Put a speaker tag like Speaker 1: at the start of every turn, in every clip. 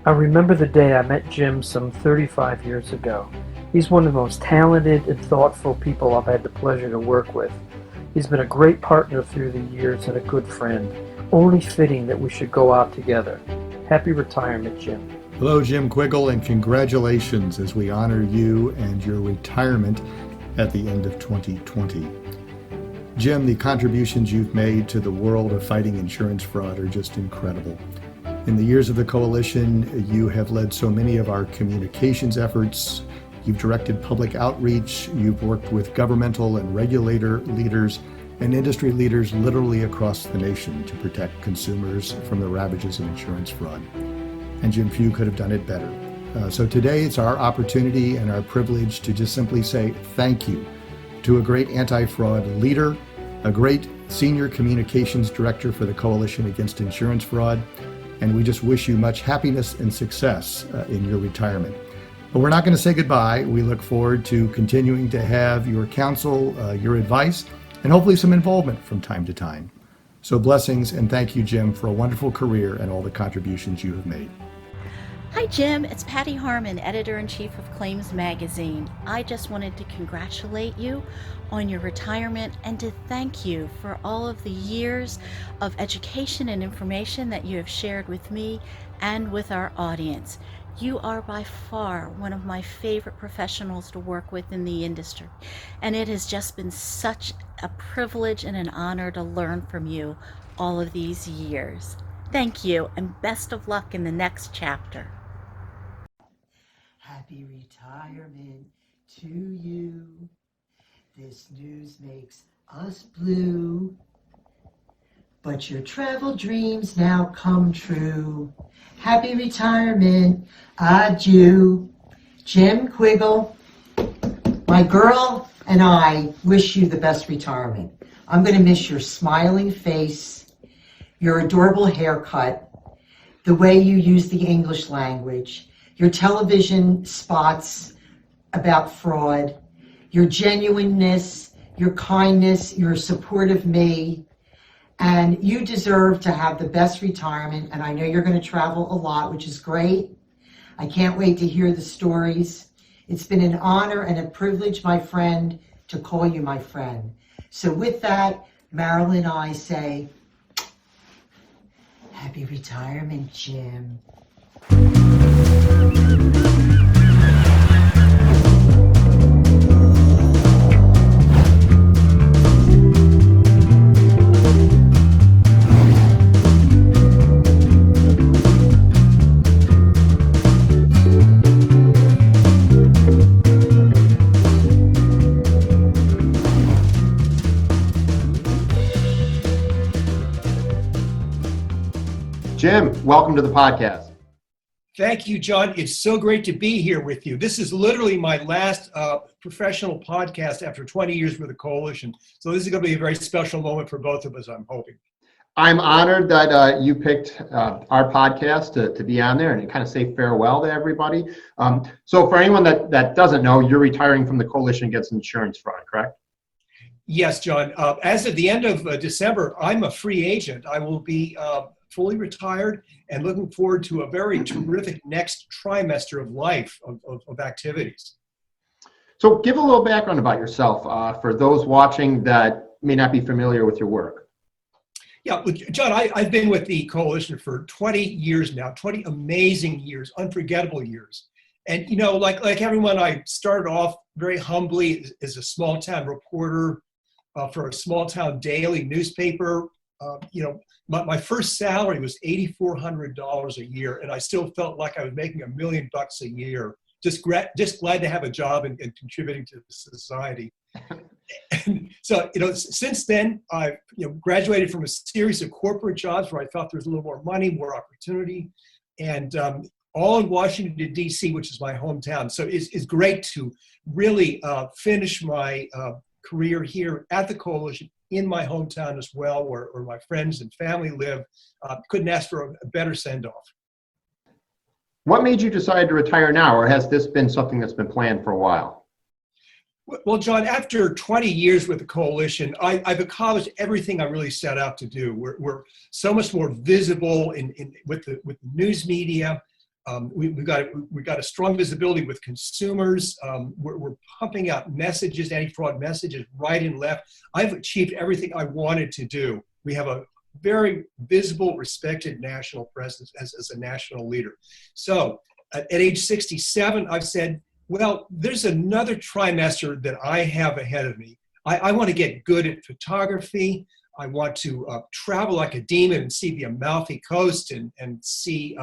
Speaker 1: I remember the day I met Jim some 35 years ago. He's one of the most talented and thoughtful people I've had the pleasure to work with. He's been a great partner through the years and a good friend. Only fitting that we should go out together. Happy retirement, Jim.
Speaker 2: Hello, Jim Quiggle, and congratulations as we honor you and your retirement at the end of 2020. Jim, the contributions you've made to the world of fighting insurance fraud are just incredible. In the years of the coalition, you have led so many of our communications efforts. You've directed public outreach. You've worked with governmental and regulator leaders and industry leaders literally across the nation to protect consumers from the ravages of insurance fraud. And Jim, few could have done it better. So today it's our opportunity and our privilege to just simply say thank you to a great anti-fraud leader, a great senior communications director for the Coalition Against Insurance Fraud, and we just wish you much happiness and success in your retirement. But we're not going to say goodbye. We look forward to continuing to have your counsel, your advice, and hopefully some involvement from time to time. So blessings, and thank you, Jim, for a wonderful career and all the contributions you have made.
Speaker 3: Hi Jim, it's Patty Harmon, Editor-in-Chief of Claims Magazine. I just wanted to congratulate you on your retirement and to thank you for all of the years of education and information that you have shared with me and with our audience. You are by far one of my favorite professionals to work with in the industry, and it has just been such a privilege and an honor to learn from you all of these years. Thank you, and best of luck in the next chapter.
Speaker 4: Happy retirement to you. This news makes us blue, but your travel dreams now come true. Happy retirement, adieu. Jim Quiggle, my girl and I wish you the best retirement. I'm going to miss your smiling face, your adorable haircut, the way you use the English language, your television spots about fraud, your genuineness, your kindness, your support of me, and you deserve to have the best retirement, and I know you're going to travel a lot, which is great. I can't wait to hear the stories. It's been an honor and a privilege, my friend, to call you my friend. So with that, Marilyn and I say, happy retirement, Jim.
Speaker 5: Jim, welcome to the podcast.
Speaker 6: Thank you, John. It's so great to be here with you. This is literally my last professional podcast after 20 years with the Coalition. So this is going to be a very special moment for both of us, I'm hoping.
Speaker 5: I'm honored that you picked our podcast to be on there and kind of say farewell to everybody. So for anyone that doesn't know, you're retiring from the Coalition Against Insurance Fraud, correct?
Speaker 6: Yes, John. As of the end of December, I'm a free agent. I will be fully retired and looking forward to a very terrific next trimester of life of activities.
Speaker 5: So give a little background about yourself for those watching that may not be familiar with your work.
Speaker 6: Yeah, John, I've been with the Coalition for 20 years now, 20 amazing years, unforgettable years. And, you know, like everyone, I started off very humbly as a small town reporter for a small town daily newspaper. My first salary was $8,400 a year, and I still felt like I was making $1 million a year. Just glad to have a job and contributing to society. And so, since then, I've graduated from a series of corporate jobs where I thought there was a little more money, more opportunity, and all in Washington, D.C., which is my hometown. So it's great to really finish my career here at the Coalition in my hometown as well, where my friends and family live. Couldn't ask for a better send-off.
Speaker 5: What made you decide to retire now, or has this been something that's been planned for a while?
Speaker 6: Well, John, after 20 years with the Coalition, I've accomplished everything I really set out to do. We're so much more visible with the news media. We've got a strong visibility with consumers. We're pumping out messages, anti-fraud messages, right and left. I've achieved everything I wanted to do. We have a very visible, respected national presence as a national leader. So at age 67, I've said, well, there's another trimester that I have ahead of me. I want to get good at photography. I want to travel like a demon and see the Amalfi Coast and see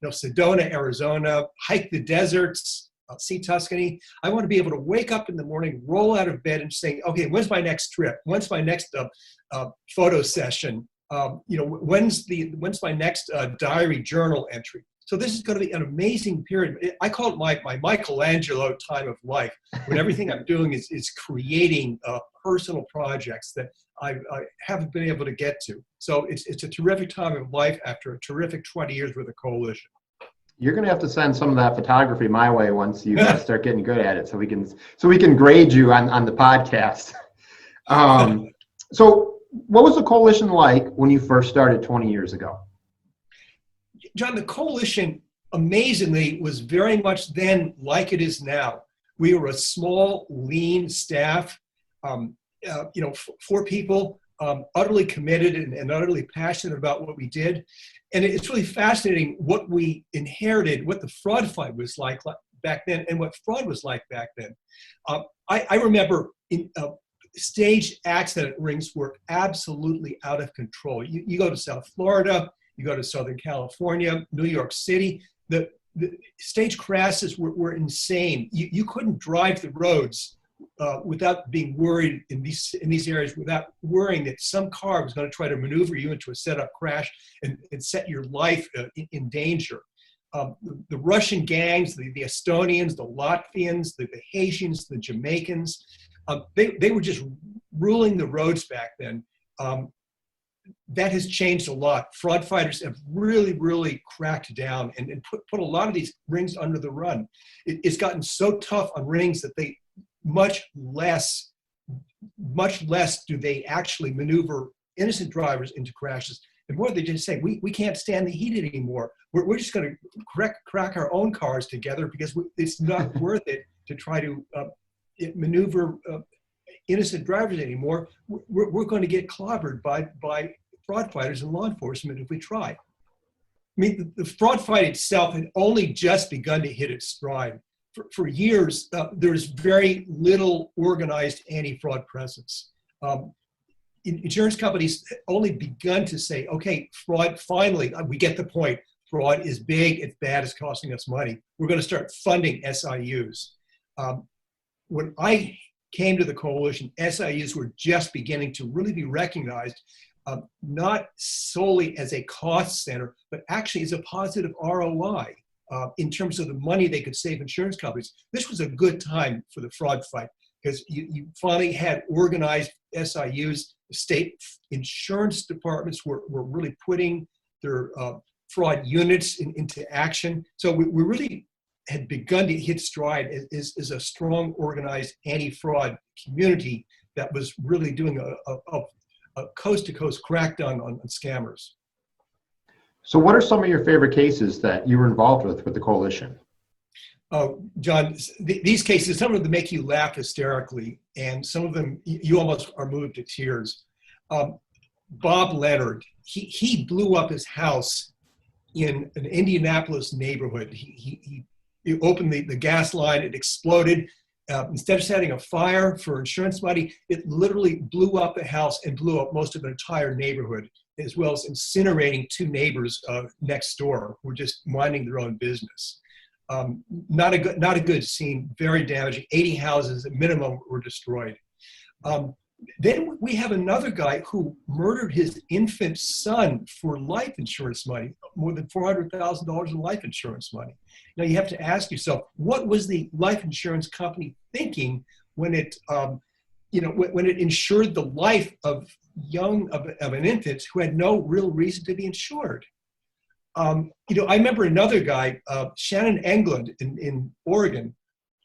Speaker 6: Sedona, Arizona, hike the deserts, see Tuscany. I want to be able to wake up in the morning, roll out of bed and say, okay, when's my next trip? When's my next photo session? When's my next diary journal entry? So this is going to be an amazing period. I call it my Michelangelo time of life, when everything I'm doing is creating personal projects that I haven't been able to get to. So it's a terrific time of life after a terrific 20 years with the coalition.
Speaker 5: You're going to have to send some of that photography my way once you start getting good at it, so we can grade you on the podcast. So what was the coalition like when you first started 20 years ago?
Speaker 6: John, the coalition, amazingly, was very much then like it is now. We were a small, lean staff, 4 people, utterly committed and utterly passionate about what we did. And it's really fascinating what we inherited, what the fraud fight was like back then and what fraud was like back then. I remember staged accident rings were absolutely out of control. You go to South Florida, you go to Southern California, New York City, the stage crashes were insane. You couldn't drive the roads without being worried in these areas, without worrying that some car was going to try to maneuver you into a setup crash and set your life in danger. The Russian gangs, the Estonians, the Latvians, the Haitians, the Jamaicans, they were just ruling the roads back then. That has changed a lot. Fraud fighters have really, really cracked down and put a lot of these rings under the run. It's gotten so tough on rings that they much less do they actually maneuver innocent drivers into crashes. The more they just say, we can't stand the heat anymore. We're just going to crack our own cars together because it's not worth it to try to maneuver innocent drivers anymore. We're going to get clobbered by fraud fighters and law enforcement if we try. I mean, the fraud fight itself had only just begun to hit its stride. For years, there was very little organized anti-fraud presence. Insurance companies only begun to say, okay, fraud, finally, we get the point. Fraud is big, it's bad, it's costing us money. We're going to start funding SIUs. When I came to the coalition, SIUs were just beginning to really be recognized, not solely as a cost center, but actually as a positive ROI in terms of the money they could save insurance companies. This was a good time for the fraud fight because you finally had organized SIUs. The state insurance departments were really putting their fraud units into action. So we really had begun to hit stride as a strong, organized anti-fraud community that was really doing a coast-to-coast crackdown on scammers.
Speaker 5: So what are some of your favorite cases that you were involved with the coalition?
Speaker 6: John, these cases, some of them make you laugh hysterically, and some of them you almost are moved to tears. Bob Leonard, he blew up his house in an Indianapolis neighborhood. He opened the gas line, it exploded. Instead of setting a fire for insurance money, it literally blew up the house and blew up most of an entire neighborhood, as well as incinerating 2 neighbors next door who were just minding their own business. Not a good scene, very damaging. 80 houses at minimum were destroyed. Then we have another guy who murdered his infant son for life insurance money, more than $400,000 in life insurance money. Now you have to ask yourself, what was the life insurance company thinking when it, when it insured the life of an infant who had no real reason to be insured? I remember another guy, Shannon Englund in Oregon.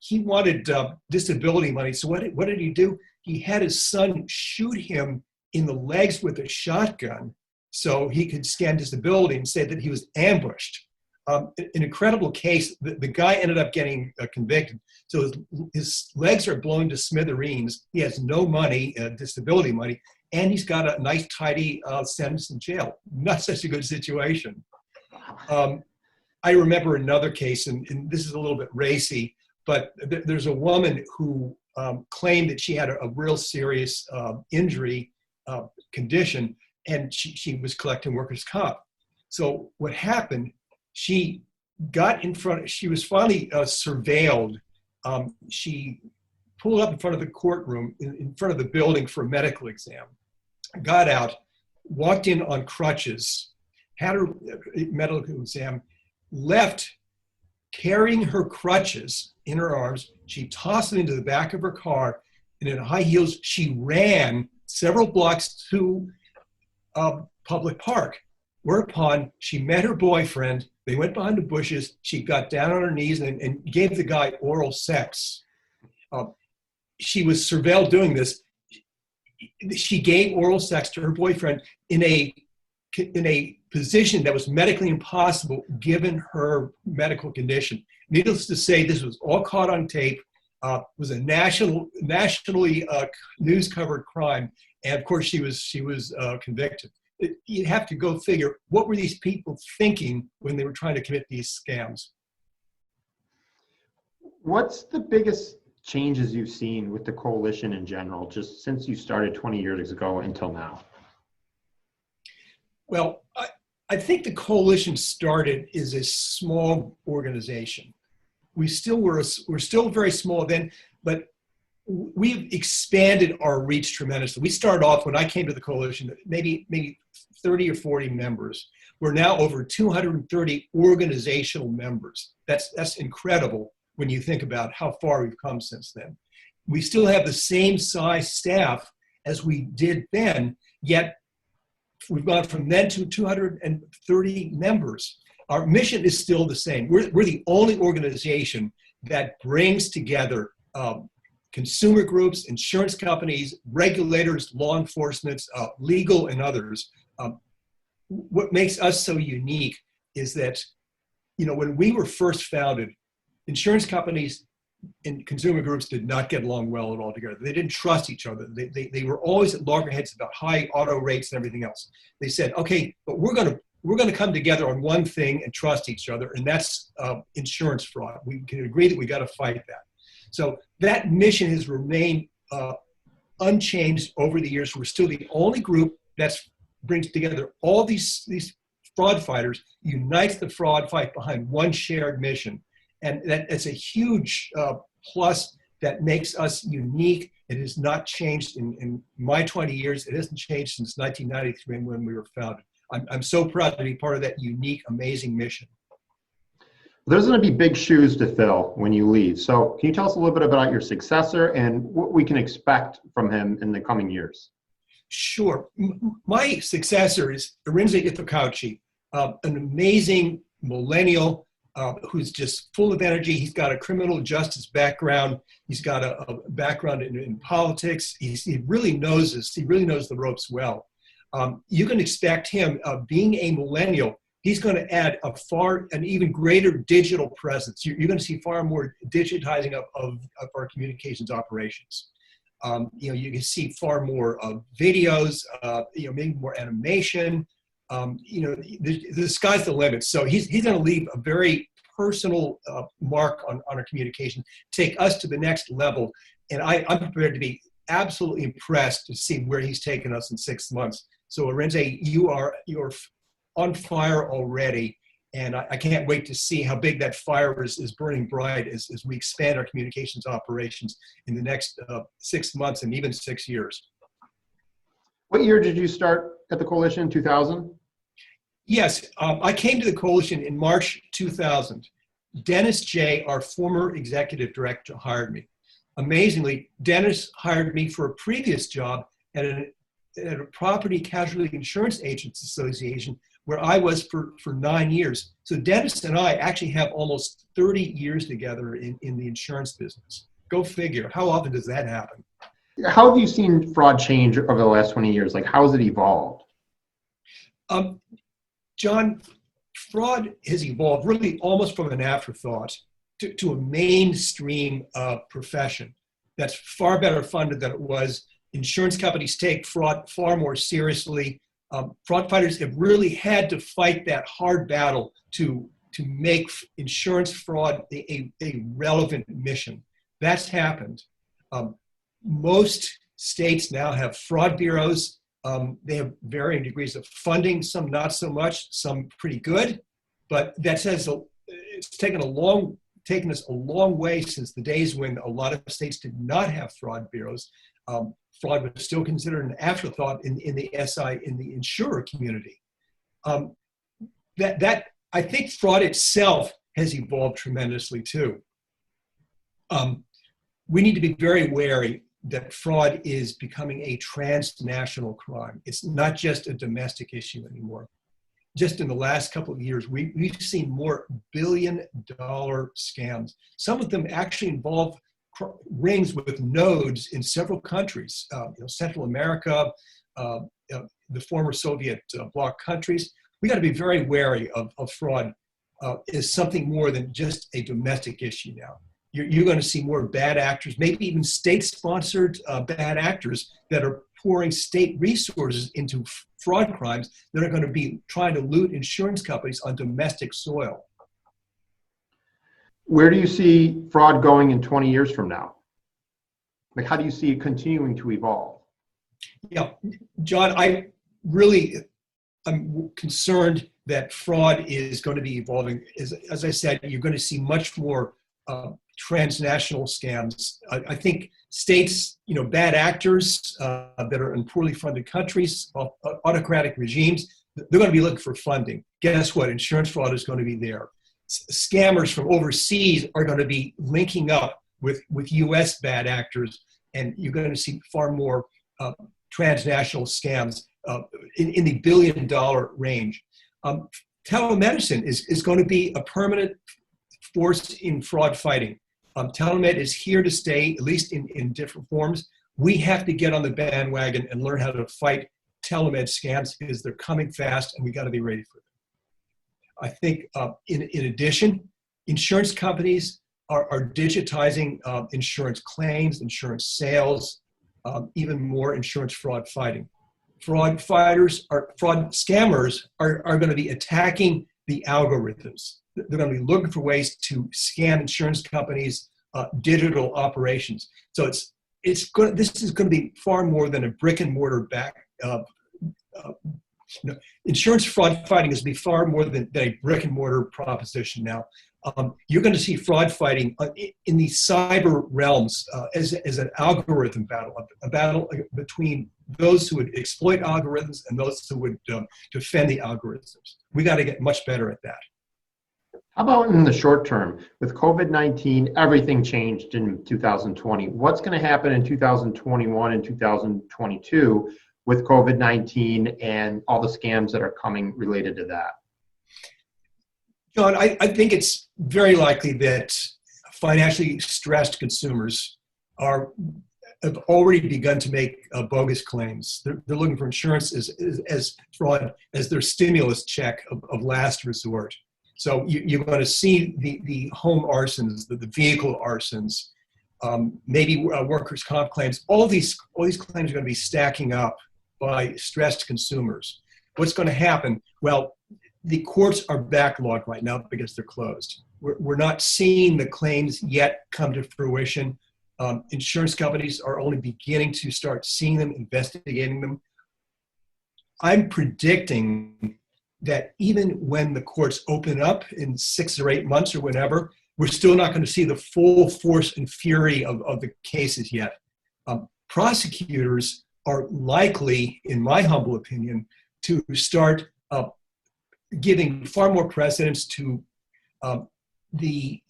Speaker 6: He wanted disability money. So what did he do? He had his son shoot him in the legs with a shotgun so he could scan disability and say that he was ambushed. an incredible case. The guy ended up getting convicted. So his legs are blown to smithereens. He has no money, disability money, and he's got a nice, tidy sentence in jail. Not such a good situation. I remember another case, and this is a little bit racy, but there's a woman who claimed that she had a real serious injury condition, and she was collecting workers' comp. So what happened, she was finally surveilled. She pulled up in front of the courtroom, in front of the building for a medical exam, got out, walked in on crutches, had her medical exam, left carrying her crutches in her arms. She tossed them into the back of her car, and in high heels, she ran several blocks to a public park, whereupon she met her boyfriend. They went behind the bushes. She got down on her knees and gave the guy oral sex. She was surveilled doing this. She gave oral sex to her boyfriend in a position that was medically impossible given her medical condition. Needless to say, this was all caught on tape. Was a nationally news-covered crime, and of course she was convicted. You have to go figure, what were these people thinking when they were trying to commit these scams?
Speaker 5: What's the biggest changes you've seen with the coalition in general, just since you started 20 years ago until now?
Speaker 6: Well, I think the coalition started as a small organization. We're still very small then, but we've expanded our reach tremendously. We started off, when I came to the coalition, maybe 30 or 40 members. We're now over 230 organizational members. That's incredible when you think about how far we've come since then. We still have the same size staff as we did then, yet we've gone from then to 230 members. Our mission is still the same. We're the only organization that brings together consumer groups, insurance companies, regulators, law enforcement, legal, and others. What makes us so unique is that, when we were first founded, insurance companies and consumer groups did not get along well at all together. They didn't trust each other. They were always at loggerheads about high auto rates and everything else. They said, okay, but we're going to come together on one thing and trust each other, and that's insurance fraud. We can agree that we got to fight that. So that mission has remained unchanged over the years. We're still the only group that brings together all these fraud fighters, unites the fraud fight behind one shared mission. And it's a huge plus that makes us unique. It has not changed in my 20 years. It hasn't changed since 1993 when we were founded. I'm so proud to be part of that unique, amazing mission.
Speaker 5: There's going to be big shoes to fill when you leave. So can you tell us a little bit about your successor and what we can expect from him in the coming years?
Speaker 6: Sure. My successor is Arinze Itokauchi, an amazing millennial who's just full of energy. He's got a criminal justice background. He's got a background in politics. He really knows this. He really knows the ropes well. You can expect him, being a millennial, he's going to add an even greater digital presence. You're going to see far more digitizing of our communications operations. You can see far more videos, maybe more animation. The sky's the limit. So he's going to leave a very personal mark on our communication, take us to the next level. And I'm prepared to be absolutely impressed to see where he's taken us in 6 months. So Arinze, you're on fire already. And I can't wait to see how big that fire is burning bright as we expand our communications operations in the next 6 months and even 6 years.
Speaker 5: What year did you start at the coalition? 2000?
Speaker 6: Yes, I came to the coalition in March 2000. Dennis J., our former executive director, hired me. Amazingly, Dennis hired me for a previous job at a property casualty insurance agents association where I was for 9 years. So Dennis and I actually have almost 30 years together in the insurance business. Go figure. How often does that happen?
Speaker 5: How have you seen fraud change over the last 20 years? Like, how has it evolved?
Speaker 6: John, fraud has evolved really almost from an afterthought to a mainstream profession that's far better funded than it was. Insurance companies take fraud far more seriously. Fraud fighters have really had to fight that hard battle to make insurance fraud a relevant mission. That's happened. Most states now have fraud bureaus. They have varying degrees of funding, some not so much, some pretty good. But that says it's taken us a long way since the days when a lot of states did not have fraud bureaus. Fraud was still considered an afterthought in the insurer community. I think fraud itself has evolved tremendously too. We need to be very wary that fraud is becoming a transnational crime. It's not just a domestic issue anymore. Just in the last couple of years, we've seen more billion-dollar scams. Some of them actually involve rings with nodes in several countries, Central America, the former Soviet bloc countries. We got to be very wary of fraud as something more than just a domestic issue now. You're going to see more bad actors, maybe even state-sponsored bad actors that are pouring state resources into fraud crimes that are going to be trying to loot insurance companies on domestic soil.
Speaker 5: Where do you see fraud going in 20 years from now? Like, how do you see it continuing to evolve?
Speaker 6: Yeah, John, I'm concerned that fraud is going to be evolving. As I said, you're going to see much more transnational scams. I think states, bad actors that are in poorly funded countries, autocratic regimes, they're going to be looking for funding. Guess what? Insurance fraud is going to be there. Scammers from overseas are going to be linking up with U.S. bad actors, and you're going to see far more transnational scams in the billion-dollar range. Telemedicine is going to be a permanent force in fraud fighting. Telemed is here to stay, at least in different forms. We have to get on the bandwagon and learn how to fight telemed scams because they're coming fast and we got to be ready for them. I think in addition, insurance companies are digitizing insurance claims, insurance sales, even more insurance fraud fighting. Fraud scammers are going to be attacking the algorithms. They're going to be looking for ways to scam insurance companies' digital operations. So this is going to be far more than a brick and mortar insurance fraud fighting is going to be far more than a brick and mortar proposition now. You're going to see fraud fighting in the cyber realms as an algorithm battle, a battle between those who would exploit algorithms and those who would defend the algorithms. We got to get much better at that.
Speaker 5: How about in the short term? With COVID-19, everything changed in 2020. What's going to happen in 2021 and 2022 with COVID-19 and all the scams that are coming related to that?
Speaker 6: John, I think it's very likely that financially stressed consumers have already begun to make bogus claims. They're looking for insurance as fraud as their stimulus check of last resort. So you're going to see the home arsons, the vehicle arsons, maybe workers' comp claims. All these claims are going to be stacking up by stressed consumers. What's going to happen? Well, the courts are backlogged right now because they're closed. We're not seeing the claims yet come to fruition. Insurance companies are only beginning to start seeing them, investigating them. I'm predicting that even when the courts open up in 6 or 8 months or whenever, we're still not going to see the full force and fury of the cases yet. Prosecutors are likely, in my humble opinion, to start giving far more precedence to the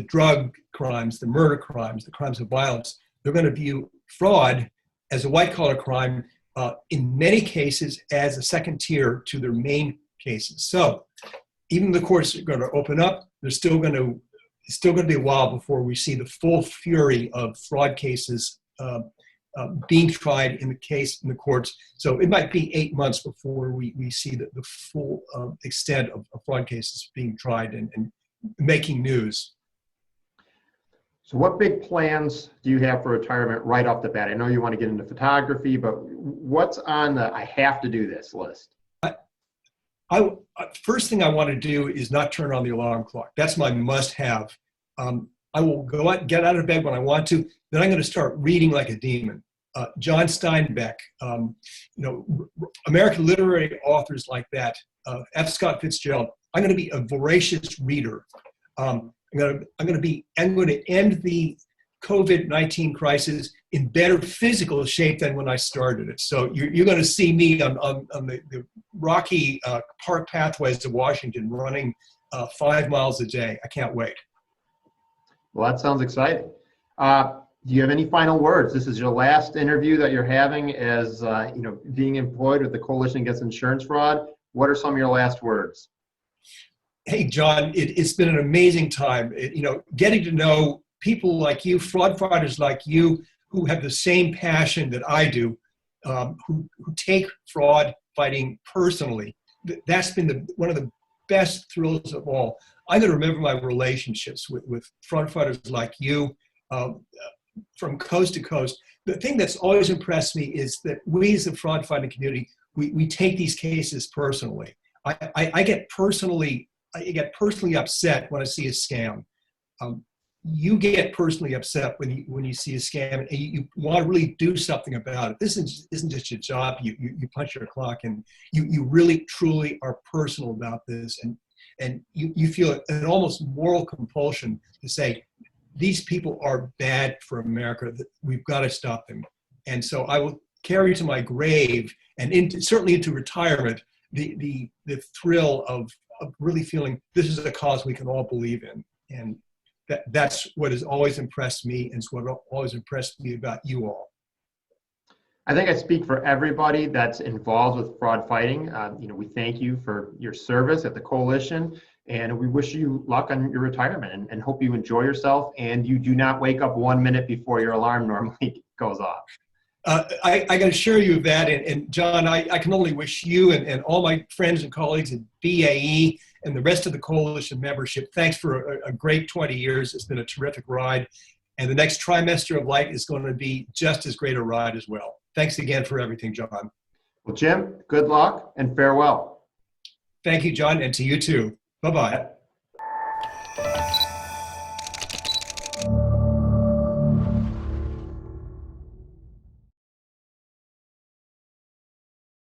Speaker 6: drug crimes, the murder crimes, the crimes of violence. They're going to view fraud as a white-collar crime, in many cases as a second tier to their main cases. So even the courts are going to open up, it's still going to be a while before we see the full fury of fraud cases being tried in the courts. So it might be 8 months before we see the full extent of fraud cases being tried and making news.
Speaker 5: So what big plans do you have for retirement right off the bat? I know you want to get into photography, but what's on the I have to do this list?
Speaker 6: First thing I want to do is not turn on the alarm clock. That's my must-have. I will go out, get out of bed when I want to. Then I'm going to start reading like a demon. John Steinbeck, American literary authors like that. F. Scott Fitzgerald. I'm going to be a voracious reader. I'm going to end the COVID-19 crisis in better physical shape than when I started it. So you're going to see me on the rocky park pathways of Washington running 5 miles a day. I can't wait.
Speaker 5: Well, that sounds exciting. Do you have any final words? This is your last interview that you're having as being employed with the Coalition Against Insurance Fraud. What are some of your last words?
Speaker 6: Hey, John, it's been an amazing time. Getting to know people like you, fraud fighters like you, who have the same passion that I do, who take fraud fighting personally. That's been one of the best thrills of all. I'm going to remember my relationships with fraud fighters like you from coast to coast. The thing that's always impressed me is that we as the fraud fighting community, we take these cases personally. I get personally upset when I see a scam. You get personally upset when you see a scam and you want to really do something about it. This isn't just your job. You punch your clock, and you really truly are personal about this, and you feel an almost moral compulsion to say these people are bad for America. That we've got to stop them. And so I will carry to my grave and certainly into retirement the thrill of really feeling this is a cause we can all believe in. And that's what has always impressed me, and it's what always impressed me about you all.
Speaker 5: I think I speak for everybody that's involved with fraud fighting. We thank you for your service at the Coalition, and we wish you luck on your retirement and hope you enjoy yourself and you do not wake up 1 minute before your alarm normally goes off.
Speaker 6: I can assure you of that. And John, I can only wish you and all my friends and colleagues at BAE and the rest of the Coalition membership, thanks for a great 20 years. It's been a terrific ride. And the next trimester of light is going to be just as great a ride as well. Thanks again for everything, John.
Speaker 5: Well, Jim, good luck and farewell.
Speaker 6: Thank you, John, and to you too. Bye-bye.